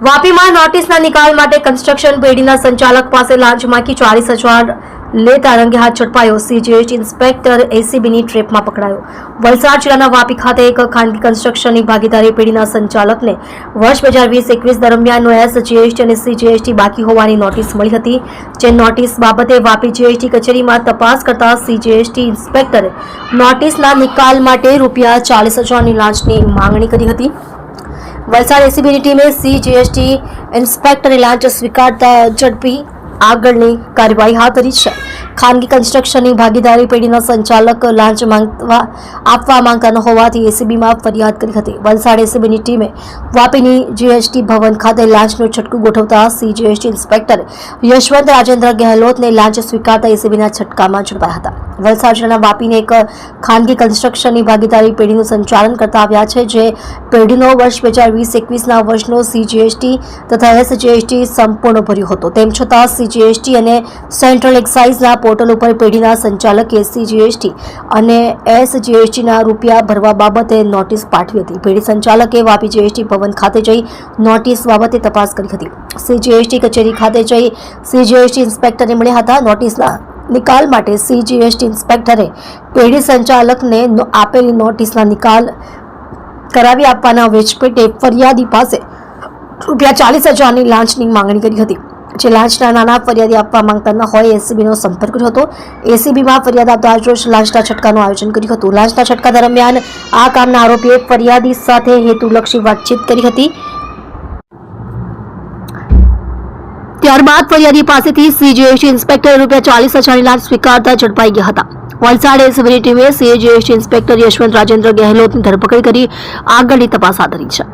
વાપીમાં નોટિસના નિકાલ માટે કન્સ્ટ્રક્શન પેઢીના સંચાલક પાસે લાંચ માંગી 40,000 લેતા રંગે હાથ ઝડપાયો. સીજીએચટી ઇન્સ્પેક્ટર એસીબીની ટ્રેપમાં પકડાયો. વલસાડ જિલ્લાના વાપી ખાતે એક ખાનગી કન્સ્ટ્રક્શનની ભાગીદારી પેઢીના સંચાલકને વર્ષ 2020-21 દરમિયાન એસજીએસટી અને સીજીએસટી બાકી હોવાની નોટિસ મળી હતી. જે નોટિસ બાબતે વાપી જીએસટી કચેરીમાં તપાસ કરતા સીજીએસટી ઇન્સ્પેક્ટરે નોટિસના નિકાલ માટે રૂપિયા 40,000ની લાંચની માંગણી કરી હતી. વલસાડ એસીબીની ટીમે સીજીએસટી ઇન્સ્પેક્ટરે લાંચ સ્વીકારતા ઝડપી આગળની કાર્યવાહી હાથ ધરી છે. ખાનગી કન્સ્ટ્રક્શનની ભાગીદારી પેઢીના સંચાલક લાંચ આપવા માંગતા ન હોવાથી એસીબીમાં ફરિયાદ કરી હતી. વલસાડ એસીબીની ટીમે વાપીની જીએસટી ભવન ખાતે લાંચનું છટકું ગોઠવતા સીજીએસટી ઇન્સ્પેક્ટર યશવંત રાજેન્દ્ર ગેહલોતને લાંચ સ્વીકારતા એસીબીના છટકામાં ઝડપાયા હતા. વલસાડ જિલ્લાના વાપીને એક ખાનગી કન્સ્ટ્રક્શનની ભાગીદારી પેઢીનું સંચાલન કરતા આવ્યા છે. જે પેઢીનો વર્ષ 2020-21ના વર્ષનો સીજીએસટી તથા એસજીએસટી સંપૂર્ણ ભર્યો હતો. તેમ છતાં સીજીએસટી અને સેન્ટ્રલ એક્સાઇઝના પોર્ટલ ઉપર પેઢીના સંચાલકે સીજીએસટી અને એસજીએસટીના રૂપિયા ભરવા બાબતે નોટિસ પાઠવી હતી. પેઢી સંચાલકે વાપી જીએસટી ભવન ખાતે જઈ નોટિસ બાબતે તપાસ કરી હતી. સીજીએસટી કચેરી ખાતે જઈ સીજીએસટી ઇન્સ્પેક્ટરને મળ્યા હતા. નોટિસના નિકાલ માટે સીજીએસટી ઇન્સ્પેક્ટરે પેઢી સંચાલકને આપેલી નોટિસના નિકાલ કરાવી આપવાના વેચપેટે ફરિયાદી પાસે રૂપિયા 40,000ની લાંચની માંગણી કરી હતી. જે લાંચના નાના ફરિયાદી આપવા માંગતા ન હોય એસીબીનો સંપર્ક કર્યો હતો. એસીબીમાં ફરિયાદ આપતા આજરોજ લાંચના છટકાનું આયોજન કર્યું હતું. લાંચના છટકા દરમિયાન આ કામના આરોપીએ ફરિયાદી સાથે હેતુલક્ષી વાતચીત કરી હતી. ત્યારબાદ ફરિયાદી પાસેથી સીજીએસટી ઇન્સ્પેક્ટર રૂપિયા 40,000ની લાંચ સ્વીકારતા ઝડપાઈ ગયા હતા. વલસાડ એસીબીની ટીમે સીજીએસટી ઇન્સ્પેક્ટર યશવંત રાજેન્દ્ર ગેહલોતની ધરપકડ કરી આગળની તપાસ હાથ ધરી છે.